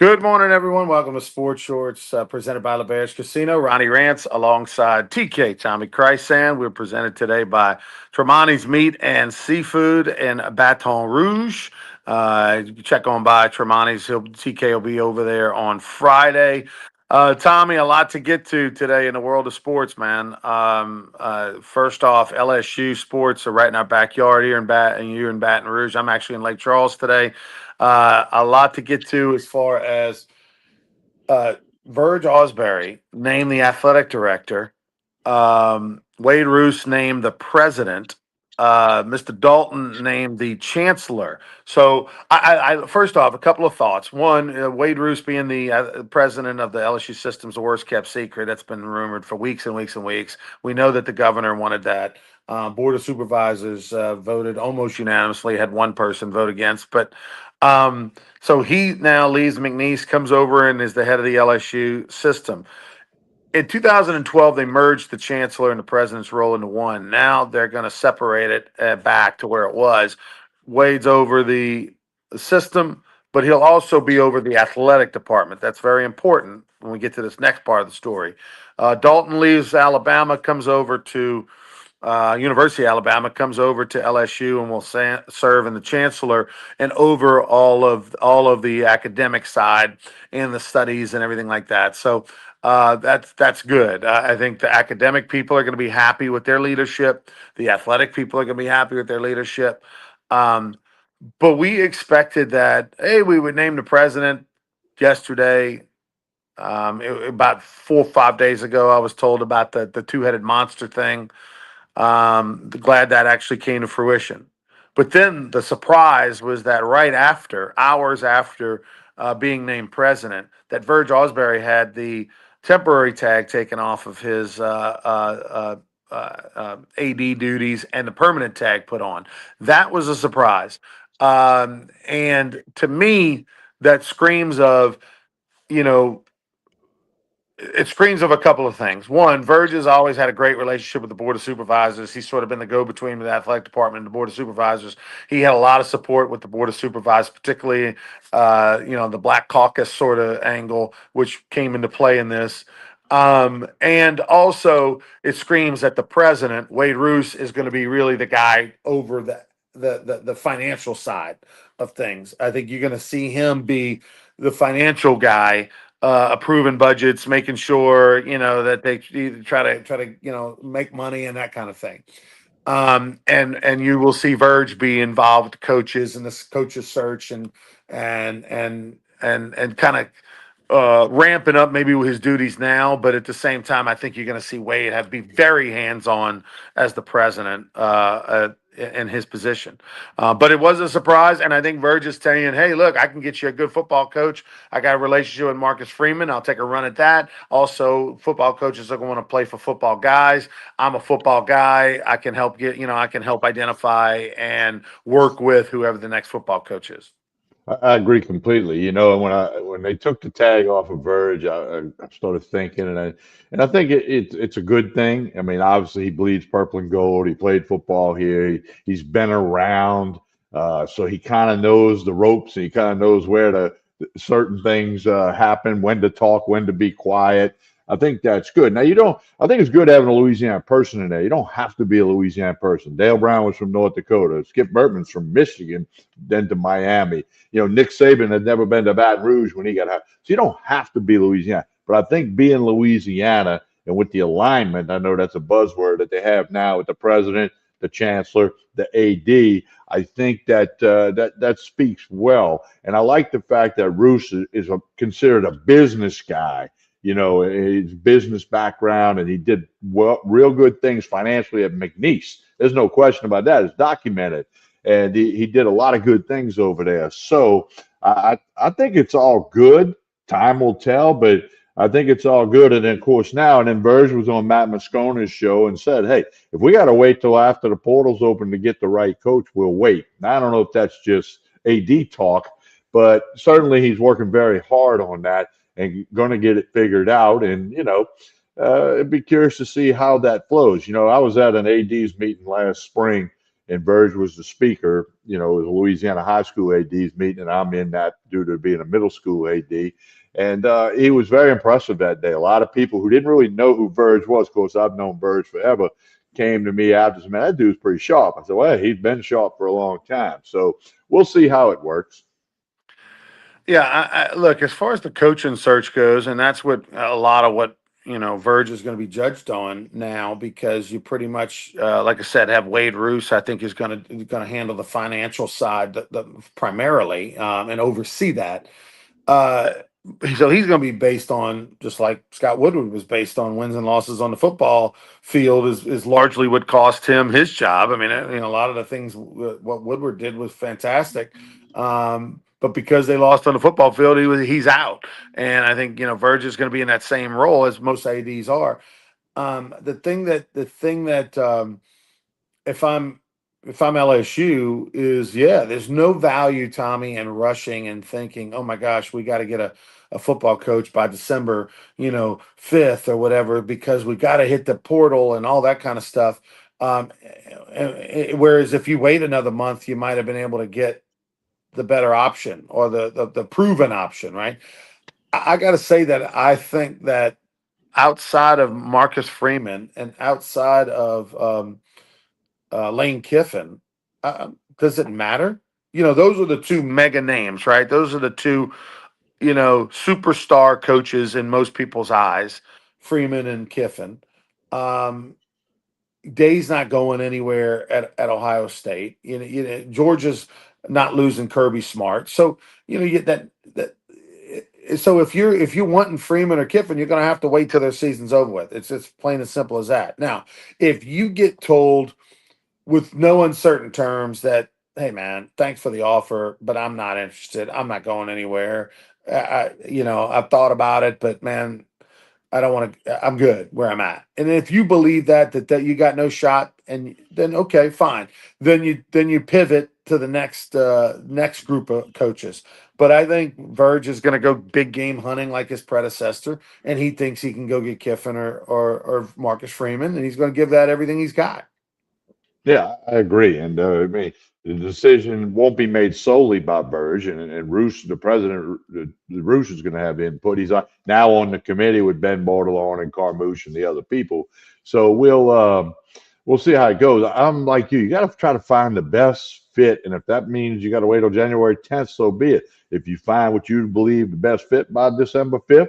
Good morning, everyone. Welcome to Sports Shorts, presented by La Bears Casino. Ronnie Rance alongside TK Tommy Chrysan. We're presented today by Tremonti's Meat and Seafood in Baton Rouge. You can check on by Tremonti's. TK will be over there on Friday. Tommy, a lot to get to today in the world of sports, man. First off, LSU sports are right in our backyard here and you're in Baton Rouge. I'm actually in Lake Charles today. A lot to get to as far as Verge Osbury named the athletic director, Wade Roos named the president, Mr. Dalton named the chancellor. So, I first off, a couple of thoughts. One, Wade Roos being the president of the LSU system's the worst kept secret. That's been rumored for weeks and weeks and weeks. We know that the governor wanted that. Board of Supervisors voted almost unanimously, had one person vote against, but so he now leaves McNeese, comes over and is the head of the LSU system. In 2012, they merged the chancellor and the president's role into one. Now they're going to separate it back to where it was. Wade's over the system, but he'll also be over the athletic department. That's very important when we get to this next part of the story. Dalton leaves Alabama, comes over to University of Alabama, comes over to LSU and will serve in the chancellor and over all of the academic side and the studies and everything like that. So that's good. I think the academic people are going to be happy with their leadership. The athletic people are going to be happy with their leadership. But we expected that, hey, we would name the president yesterday. About 4 or 5 days ago, I was told about the two-headed monster thing. Glad that actually came to fruition. But then the surprise was that right after, hours after being named president, that Verge Osbury had the temporary tag taken off of his AD duties and the permanent tag put on. That was a surprise. And to me, that screams of, you know, it screams of a couple of things. One, Verge has always had a great relationship with the Board of Supervisors. He's sort of been the go-between with the athletic department and the Board of Supervisors. He had a lot of support with the Board of Supervisors, particularly, the Black Caucus sort of angle, which came into play in this. And also, it screams that the president, Wade Roos, is going to be really the guy over the financial side of things. I think you're going to see him be the financial guy, approving budgets, making sure that they try to make money and that kind of thing. And you will see Verge be involved with coaches and this coaches search and kind of ramping up maybe with his duties now, but at the same time, I think you're going to see Wade have to be very hands-on as the president in his position. But it was a surprise, and I think Verge is saying, hey, look, I can get you a good football coach. I got a relationship with Marcus Freeman. I'll take a run at that. Also, football coaches are going to want to play for football guys. I'm a football guy. I can help I can help identify and work with whoever the next football coach is. I agree completely. When they took the tag off of Verge, I started thinking, and I think it's a good thing. I mean, obviously he bleeds purple and gold. He played football here. He's been around, so he kind of knows the ropes. And he kind of knows where certain things happen, when to talk, when to be quiet. I think that's good. Now, I think it's good having a Louisiana person in there. You don't have to be a Louisiana person. Dale Brown was from North Dakota. Skip Bertman's from Michigan, then to Miami. Nick Saban had never been to Baton Rouge when he got out. So you don't have to be Louisiana. But I think being Louisiana and with the alignment, I know that's a buzzword that they have now with the president, the chancellor, the AD. I think that speaks well. And I like the fact that Roos is considered a business guy. His business background, and he did real good things financially at McNeese. There's no question about that. It's documented. And he did a lot of good things over there. So I think it's all good. Time will tell, but I think it's all good. And then, of course, and then Verge was on Matt Moscona's show and said, hey, if we got to wait till after the portal's open to get the right coach, we'll wait. Now, I don't know if that's just AD talk, but certainly he's working very hard on that and going to get it figured out. And, I'd be curious to see how that flows. I was at an AD's meeting last spring, and Verge was the speaker. You know, it was a Louisiana high school AD's meeting, and I'm in that due to being a middle school AD. And he was very impressive that day. A lot of people who didn't really know who Verge was, of course, I've known Verge forever, came to me after, man, that dude's pretty sharp. I said, well, he's been sharp for a long time. So we'll see how it works. Yeah, look, as far as the coaching search goes, and that's what a lot of what Verge is going to be judged on now, because you pretty much, like I said, have Wade Roos. I think is going to handle the financial side primarily, and oversee that. Uh, so he's going to be based on, just like Scott Woodward was based on, wins and losses on the football field is largely what cost him his job. I mean, a lot of the things what Woodward did was fantastic, but because they lost on the football field, he's out. And I think Verge is going to be in that same role as most ads are. The thing that if I'm if I'm LSU is, yeah, there's no value, Tommy, in rushing and thinking, oh my gosh, we got to get a football coach by December, 5th or whatever, because we got to hit the portal and all that kind of stuff. Whereas if you wait another month, you might have been able to get the better option, or the proven option, right? I got to say that I think that outside of Marcus Freeman and outside of Lane Kiffin, does it matter? Those are the two mega names, right? Those are the two, superstar coaches in most people's eyes, Freeman and Kiffin. Um, Day's not going anywhere at Ohio State. Georgia's not losing Kirby Smart. So, you get that. So if you're wanting Freeman or Kiffin, you're going to have to wait till their season's over with. It's just plain and simple as that. Now, if you get told with no uncertain terms that, hey man, thanks for the offer, but I'm not interested, I'm not going anywhere, I've thought about it, but man, I don't want to, I'm good where I'm at. And if you believe that you got no shot, and then okay, fine, then you pivot to the next group of coaches. But I think Verge is going to go big game hunting like his predecessor, and he thinks he can go get Kiffin or Marcus Freeman, and he's going to give that everything he's got. Yeah, I agree. And I mean, the decision won't be made solely by Burge, and Roos, the president, the Roos is going to have input. He's now on the committee with Ben Bordelon and Carmouche and the other people. So we'll see how it goes. I'm like you. You got to try to find the best fit, and if that means you got to wait till January 10th, so be it. If you find what you believe the best fit by December 5th,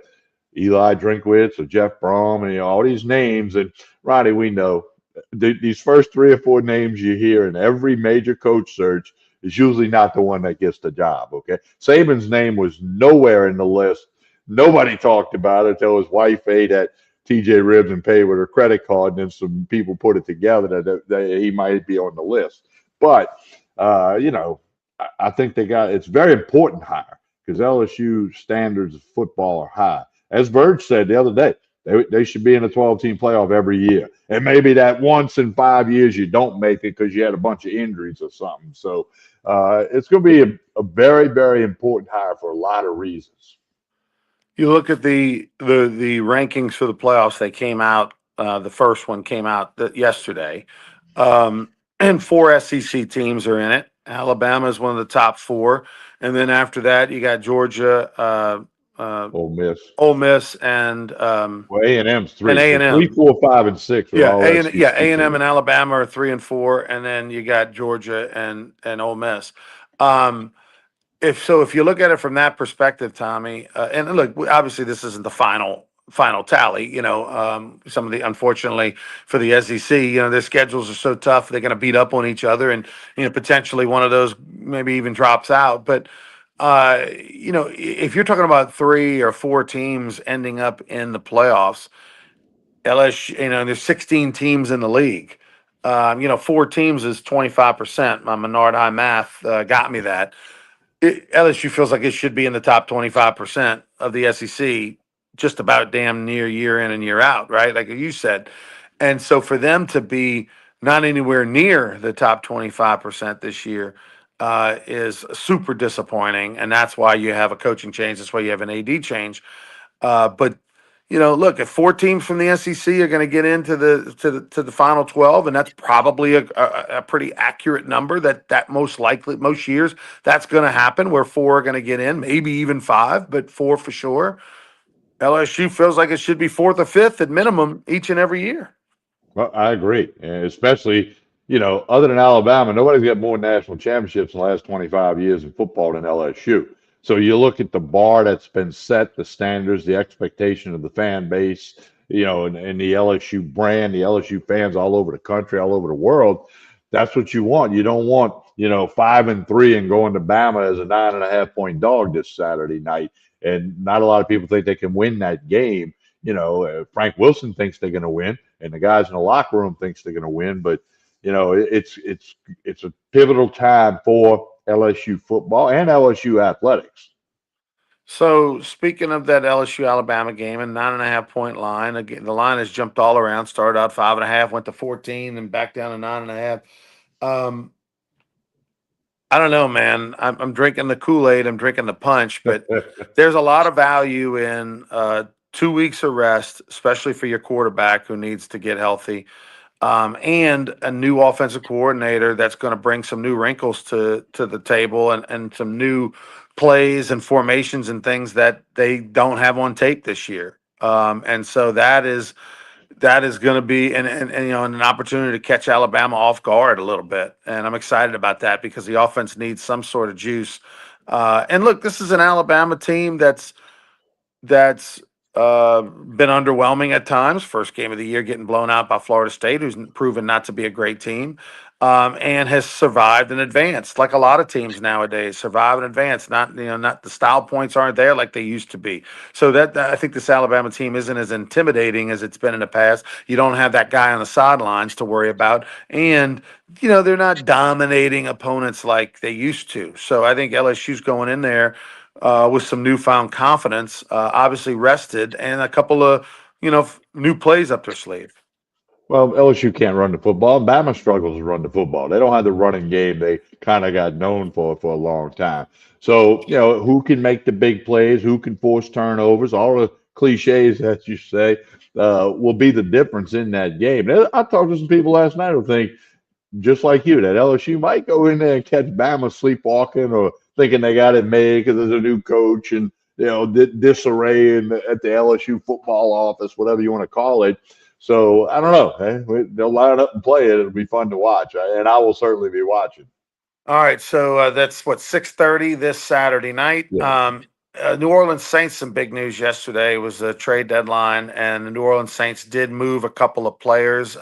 Eli Drinkwitz or Jeff Brom and all these names, and Ronnie, we know these first three or four names you hear in every major coach search is usually not the one that gets the job. Okay, Saban's name was nowhere in the list. Nobody talked about it until his wife ate at TJ Ribs and paid with her credit card, and then some people put it together that he might be on the list. But I think it's very important hire because LSU standards of football are high. As Verge said the other day, they should be in a 12-team playoff every year. And maybe that once in 5 years you don't make it because you had a bunch of injuries or something. So it's going to be a very, very important hire for a lot of reasons. You look at the rankings for the playoffs. They came out. The first one came out yesterday, and four SEC teams are in it. Alabama is one of the top four, and then after that, you got Georgia, Ole Miss. Ole Miss, and Well, A&M's and three. A So and three, M. four, five, and six are Yeah, all SEC A and M teams. and Alabama are 3 and 4, and then you got Georgia and Ole Miss. Um, if you look at it from that perspective, Tommy, and look, obviously this isn't the final tally. Some of the, unfortunately for the SEC, their schedules are so tough they're going to beat up on each other, and potentially one of those maybe even drops out. But if you're talking about 3 or 4 teams ending up in the playoffs, LSU, there's 16 teams in the league. 4 teams is 25%. My Menard High math got me that. LSU feels like it should be in the top 25% of the SEC, just about damn near year in and year out, right? Like you said. And so for them to be not anywhere near the top 25% this year is super disappointing. And that's why you have a coaching change. That's why you have an AD change. But look, if four teams from the SEC are going to get into the final 12, and that's probably a pretty accurate number. That most likely most years that's going to happen, where four are going to get in, maybe even five, but four for sure. LSU feels like it should be fourth or fifth at minimum each and every year. Well, I agree, and especially other than Alabama, nobody's got more national championships in the last 25 years in football than LSU. So you look at the bar that's been set, the standards, the expectation of the fan base, and the LSU brand, the LSU fans all over the country, all over the world. That's what you want. You don't want 5-3 and going to Bama as a 9.5 point dog this Saturday night, and not a lot of people think they can win that game. Frank Wilson thinks they're going to win, and the guys in the locker room thinks they're going to win. But it's a pivotal time for LSU football and LSU athletics. So speaking of that LSU Alabama game and 9.5 point line, again, the line has jumped all around. Started out 5.5, went to 14, and back down to 9.5. Um, I don't know, man. I'm drinking the Kool-Aid. I'm drinking the punch, but there's a lot of value in 2 weeks of rest, especially for your quarterback who needs to get healthy, and a new offensive coordinator that's going to bring some new wrinkles to the table and some new plays and formations and things that they don't have on tape this year. And so that is going to be an opportunity to catch Alabama off guard a little bit, and I'm excited about that because the offense needs some sort of juice. And look, this is an Alabama team that's been underwhelming at times. First game of the year, getting blown out by Florida State, who's proven not to be a great team, and has survived and advanced like a lot of teams nowadays. Survive and advance. Not the style points aren't there like they used to be. So I think this Alabama team isn't as intimidating as it's been in the past. You don't have that guy on the sidelines to worry about, and they're not dominating opponents like they used to. So I think LSU's going in there with some newfound confidence, obviously rested, and a couple of new plays up their sleeve. Well, LSU can't run the football. Bama struggles to run the football. They don't have the running game they kind of got known for a long time. So, who can make the big plays? Who can force turnovers? All the cliches that you say will be the difference in that game. And I talked to some people last night who think just like you, that LSU might go in there and catch Bama sleepwalking or thinking they got it made because there's a new coach and disarray at the LSU football office, whatever you want to call it. So I don't know. They'll line up and play it. It'll be fun to watch, and I will certainly be watching. All right, so that's what 6:30 this Saturday night. Yeah. New Orleans Saints, some big news yesterday was the trade deadline, and the New Orleans Saints did move a couple of players.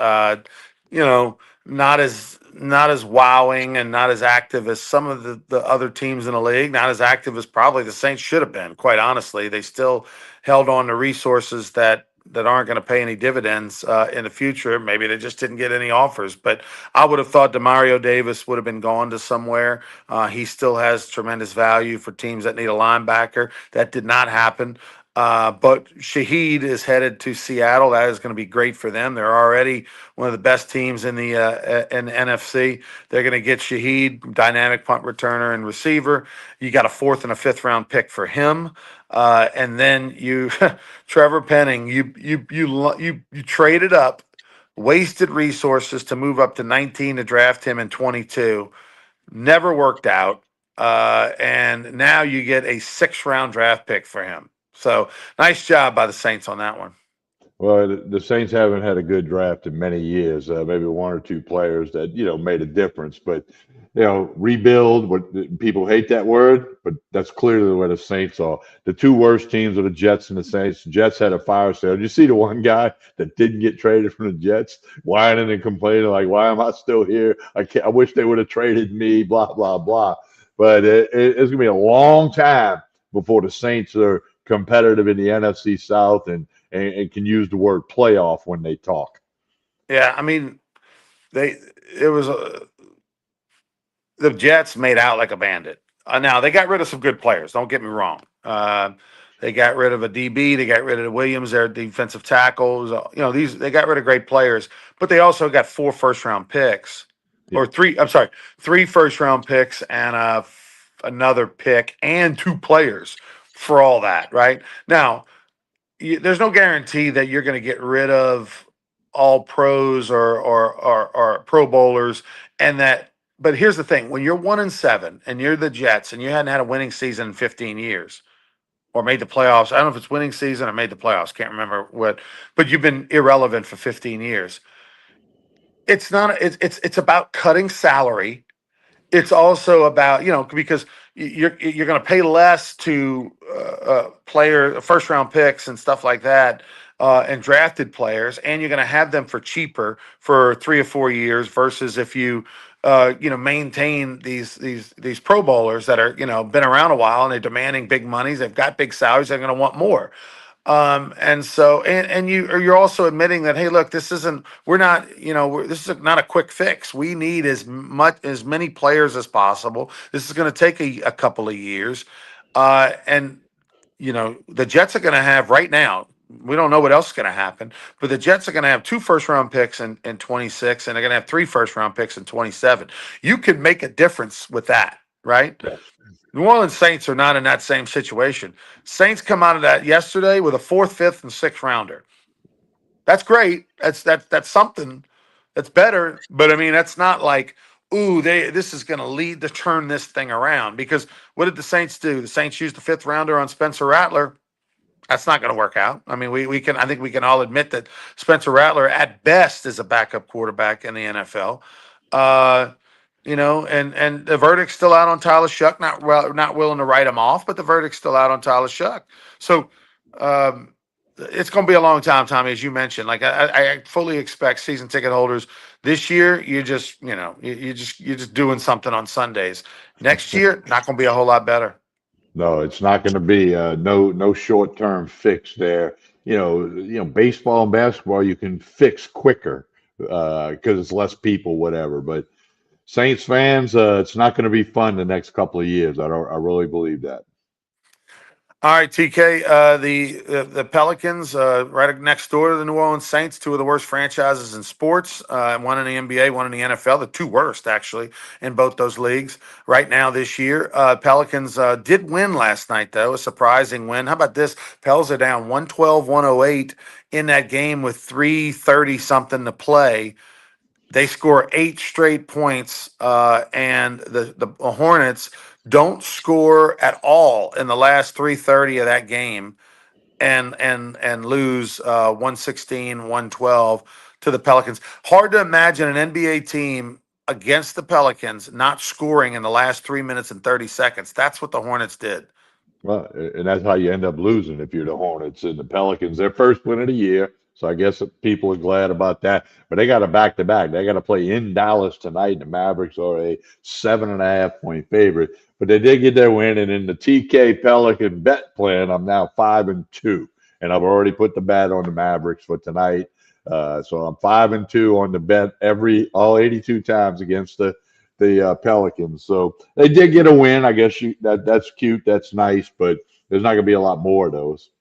Not as wowing and not as active as some of the other teams in the league. Not as active as probably the Saints should have been. Quite honestly, they still held on to resources that aren't going to pay any dividends in the future. Maybe they just didn't get any offers. But I would have thought Demario Davis would have been gone to somewhere. He still has tremendous value for teams that need a linebacker. That did not happen. But Shaheed is headed to Seattle. That is going to be great for them. They're already one of the best teams in the NFC. They're going to get Shaheed, dynamic punt returner and receiver. You got a fourth and a fifth round pick for him, and then you, Trevor Penning. You traded up, wasted resources to move up to 19 to draft him in 22. Never worked out, and now you get a 6th round draft pick for him. So nice job by the Saints on that one. Well, the Saints haven't had a good draft in many years. Maybe one or two players that made a difference, but rebuild. What people hate that word, but that's clearly where the Saints are. The two worst teams are the Jets and the Saints. The Jets had a fire sale. Did you see the one guy that didn't get traded from the Jets, whining and complaining like, "Why am I still here? I wish they would have traded me." Blah blah blah. But it's gonna be a long time before the Saints are competitive in the NFC South and can use the word playoff when they talk. Yeah, I mean they it was the Jets made out like a bandit. Now they got rid of some good players. Don't get me wrong. They got rid of a DB. They got rid of Williams, their defensive tackles. They got rid of great players, but they also got 4 first-round picks, Yeah. or three. I'm sorry, 3 first-round picks and another pick and 2 players for all that. Right now, there's no guarantee that you're going to get rid of all pros or Pro Bowlers, and that. But here's the thing: when you're 1-7 and you're the Jets and you hadn't had a winning season in 15 years or made the playoffs, I don't know if it's winning season or made the playoffs. Can't remember what, but you've been irrelevant for 15 years. It's not. It's about cutting salary. It's also about, because you're going to pay less to player first round picks and stuff like that, and drafted players, and you're going to have them for cheaper for 3 or 4 years versus if you maintain these Pro Bowlers that are been around a while and they're demanding big monies. They've got big salaries. They're going to want more. And so, and you're also admitting that, hey, look, this isn't, we're not, this is not a quick fix. We need as many players as possible. This is going to take a couple of years. And the Jets are going to have right now, we don't know what else is going to happen, but the Jets are going to have 2 first-round picks in 26, and they're going to have 3 first-round picks in 27. You can make a difference with that, right? Yes. New Orleans Saints are not in that same situation. Saints come out of that yesterday with a fourth, fifth, and sixth rounder. That's great. That's something. That's better. But I mean, that's not like, ooh, this is going to lead to turn this thing around. Because what did the Saints do? The Saints used the fifth rounder on Spencer Rattler. That's not going to work out. I mean, we can. I think we can all admit that Spencer Rattler, at best, is a backup quarterback in the NFL. Uh, and the verdict's still out on Tyler Shuck. Not willing to write him off, but the verdict's still out on Tyler Shuck. So um, it's going to be a long time, Tommy, as you mentioned. Like I fully expect season ticket holders this year. You're just doing something on Sundays. Next year, not going to be a whole lot better. No, it's not going to be no short term fix there. Baseball and basketball you can fix quicker because it's less people, whatever. But Saints fans, it's not going to be fun the next couple of years. I really believe that. All right, TK. The Pelicans, right next door to the New Orleans Saints, two of the worst franchises in sports. One in the NBA, one in the NFL. The two worst, actually, in both those leagues right now this year. Pelicans did win last night, though, a surprising win. How about this? Pels are down 112-108 in that game with 3:30 something to play. They score 8 straight points, and the Hornets don't score at all in the last 3:30 of that game, and lose 116-112 to the Pelicans. Hard to imagine an NBA team against the Pelicans not scoring in the last 3 minutes and 30 seconds. That's what the Hornets did. Well, and that's how you end up losing if you're the Hornets and the Pelicans. Their first win of the year, so I guess people are glad about that. But they got a back to back. They got to play in Dallas tonight. The Mavericks are a 7.5 point favorite, but they did get their win. And in the TK Pelican bet plan, I'm now 5-2, and I've already put the bet on the Mavericks for tonight. So I'm 5-2 on the bet all 82 times against the Pelicans. So they did get a win. I guess that's cute. That's nice, but there's not going to be a lot more of those.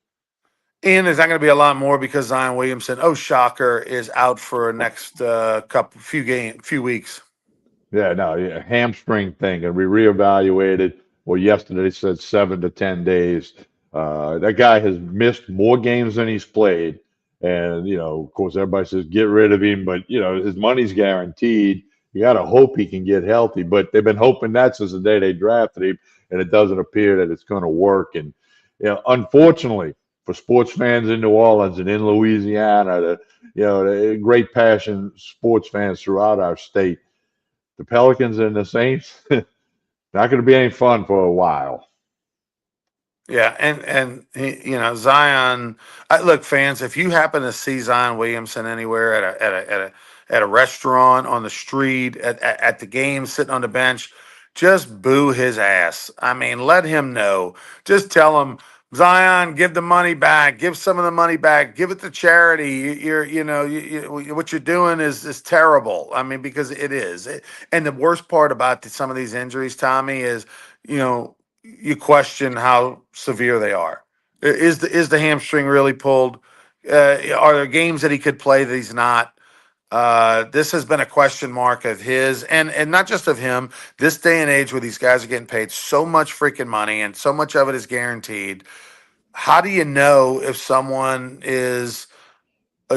And there's not going to be a lot more because Zion Williamson, oh shocker, is out for next few weeks. Yeah, no, yeah, hamstring thing, and we reevaluated. Well, yesterday they said 7 to 10 days. That guy has missed more games than he's played, and of course, everybody says get rid of him, but his money's guaranteed. You got to hope he can get healthy, but they've been hoping that since the day they drafted him, and it doesn't appear that it's going to work. And unfortunately for sports fans in New Orleans and in Louisiana, the great passion sports fans throughout our state, the Pelicans and the Saints, not going to be any fun for a while. Yeah, and Zion. Look, fans, if you happen to see Zion Williamson anywhere at a restaurant, on the street, at the game, sitting on the bench, just boo his ass. I mean, let him know. Just tell him, Zion, give the money back. Give some of the money back. Give it to charity. What you're doing is terrible. I mean, because it is. And the worst part about some of these injuries, Tommy, is you question how severe they are. Is the hamstring really pulled? Are there games that he could play that he's not? This has been a question mark of his, and not just of him. This day and age, where these guys are getting paid so much freaking money and so much of it is guaranteed, how do you know if someone is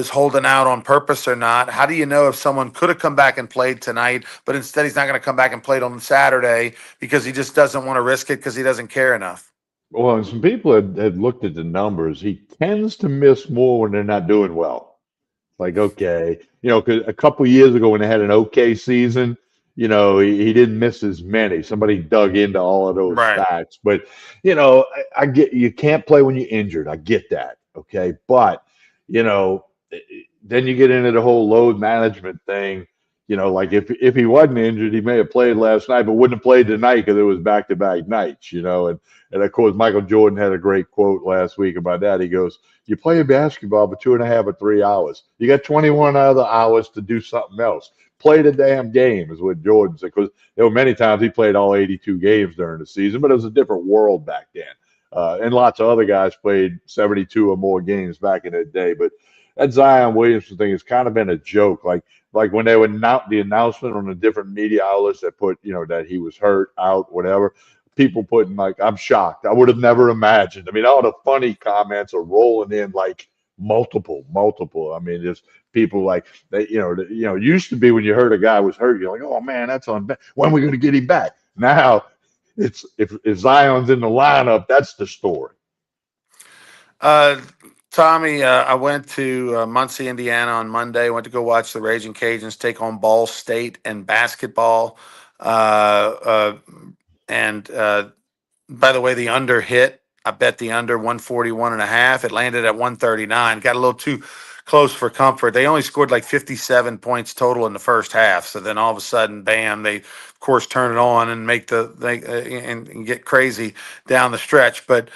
holding out on purpose or not? How do you know if someone could have come back and played tonight, but instead he's not going to come back and play on Saturday because he just doesn't want to risk it because he doesn't care enough? Well, and some people had looked at the numbers. He tends to miss more when they're not doing well. Like, okay, 'cause a couple years ago when they had an okay season, he didn't miss as many. Somebody dug into all of those Right. stats. But, I get you can't play when you're injured. I get that. Okay. But, you know, then you get into the whole load management thing. Like if he wasn't injured, he may have played last night, but wouldn't have played tonight because it was back to back nights. And of course, Michael Jordan had a great quote last week about that. He goes, you play basketball for 2.5 or 3 hours. You got 21 other hours to do something else. Play the damn game, is what Jordan said. Because there were many times he played all 82 games during the season, but it was a different world back then. And lots of other guys played 72 or more games back in the day. But that Zion Williamson thing has kind of been a joke. Like when they would announce the announcement on the different media outlets that put, that he was hurt, out, whatever, people putting like, I'm shocked. I would have never imagined. I mean, all the funny comments are rolling in like multiple. I mean, there's people like they, used to be when you heard a guy was hurt, you're like, oh man, that's on. When are we going to get him back? Now it's if Zion's in the lineup, that's the story. Uh, Tommy, I went to Muncie, Indiana on Monday. Went to go watch the Raging Cajuns take on Ball State in basketball. Uh, uh, and By the way, the under hit. I bet the under 141 and a half. It landed at 139. Got a little too close for comfort. They only scored like 57 points total in the first half. So then all of a sudden, bam, they of course turn it on and make and get crazy down the stretch. But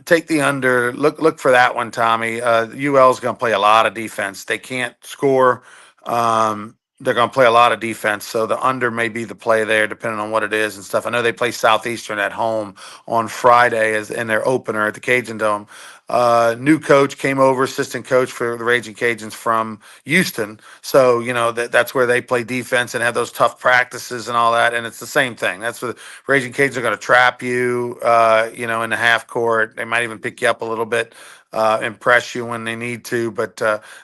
take the under. Look for that one, Tommy. UL is going to play a lot of defense. They can't score. They're going to play a lot of defense, so the under may be the play there, depending on what it is and stuff. I know they play Southeastern at home on Friday as in their opener at the Cajun Dome. New coach came over, assistant coach for the Raging Cajuns from Houston, so that's where they play defense and have those tough practices and all that. And it's the same thing. That's what the Raging Cajuns are going to trap you, in the half court. They might even pick you up a little bit. Impress you when they need to, but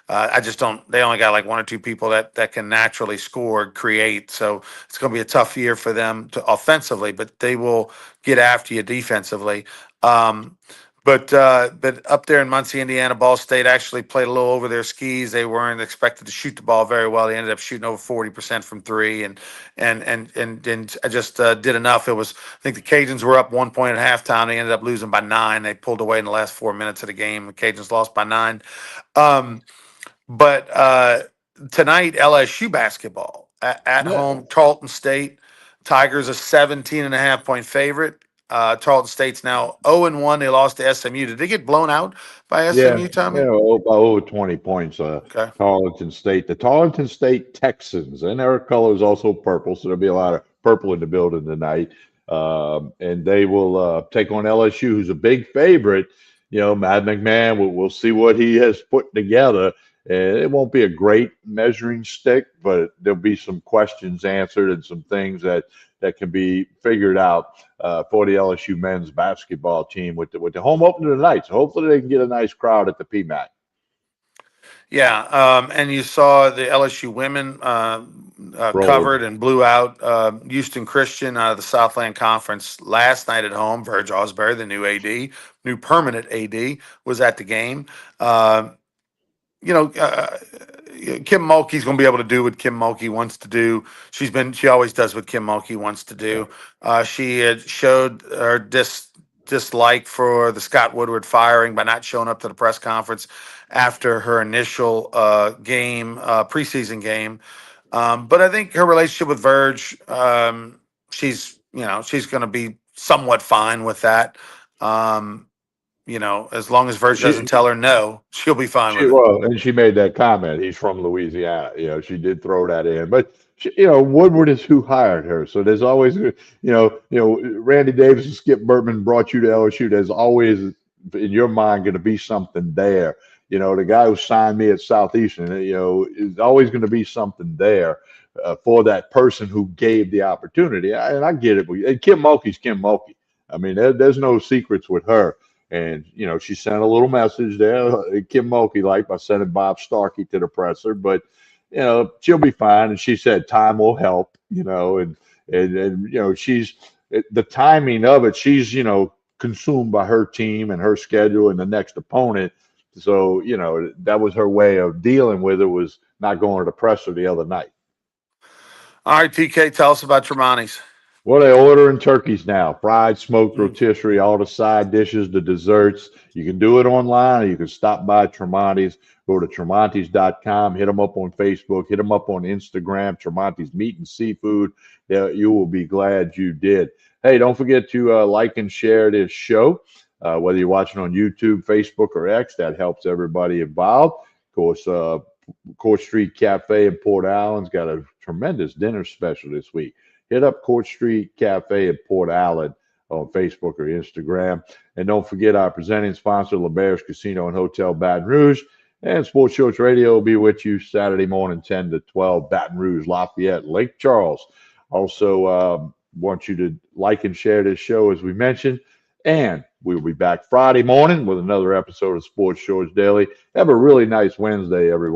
I just don't. They only got like one or two people that can naturally score, create. So it's going to be a tough year for them to offensively, but they will get after you defensively. Um, but up there in Muncie, Indiana, Ball State actually played a little over their skis. They weren't expected to shoot the ball very well. They ended up shooting over 40% from three, and I just did enough. It was, I think the Cajuns were up 1 point at halftime. They ended up losing by 9. They pulled away in the last 4 minutes of the game. The Cajuns lost by 9. Um, but tonight, LSU basketball at Yeah, home, Tarleton State. Tigers a 17.5 point favorite. Tarleton State's now 0-1. They lost to SMU. Did they get blown out by yeah, SMU, Tommy? by over 20 points. Okay. Tarleton State, the Tarleton State Texans, and their color is also purple, so there'll be a lot of purple in the building tonight. And they will take on LSU, who's a big favorite. Matt McMahon. We'll see what he has put together. And it won't be a great measuring stick, but there'll be some questions answered and some things that can be figured out for the LSU men's basketball team with the home opener tonight. So hopefully they can get a nice crowd at the PMAC. Yeah, and you saw the LSU women Rolled. covered and blew out Houston Christian out of the Southland Conference last night at home. Verge Osbury, the new AD, new permanent AD, was at the game. Uh, you know, uh, Kim Mulkey's going to be able to do what Kim Mulkey wants to do. She always does what Kim Mulkey wants to Yeah. do. She had showed her dislike for the Scott Woodward firing by not showing up to the press conference after her initial preseason game. But I think her relationship with Verge, she's going to be somewhat fine with that. Um, as long as Verge doesn't She, tell her no, she'll be fine She with it. well, and she made that comment. He's from Louisiana. She did throw that in, but Woodward is who hired her. So there's always, Randy Davis and Skip Bertman brought you to LSU. There's always in your mind going to be something there. The guy who signed me at Southeastern, is always going to be something there for that person who gave the opportunity. And I get it. And Kim Mulkey's Kim Mulkey. I mean, there's no secrets with her. And, she sent a little message there, Kim Mulkey like, by sending Bob Starkey to the presser. But, she'll be fine. And she said time will help, and she's the timing of it. She's, consumed by her team and her schedule and the next opponent. So, that was her way of dealing with it, was not going to the presser the other night. All right, TK, tell us about Tremonti's. Well, they're ordering turkeys now. Fried, smoked rotisserie, all the side dishes, the desserts. You can do it online, or you can stop by Tremonti's. Go to Tremonti's.com. Hit them up on Facebook. Hit them up on Instagram. Tremonti's Meat and Seafood. Yeah, you will be glad you did. Hey, don't forget to like and share this show. Whether you're watching on YouTube, Facebook, or X, that helps everybody involved. Of course, Court Street Cafe in Port Allen's got a tremendous dinner special this week. Hit up Court Street Cafe in Port Allen on Facebook or Instagram. And don't forget our presenting sponsor, LaBerge Casino and Hotel Baton Rouge. And Sports Shorts Radio will be with you Saturday morning, 10 to 12, Baton Rouge, Lafayette, Lake Charles. Also, want you to like and share this show, as we mentioned. And we'll be back Friday morning with another episode of Sports Shorts Daily. Have a really nice Wednesday, everyone.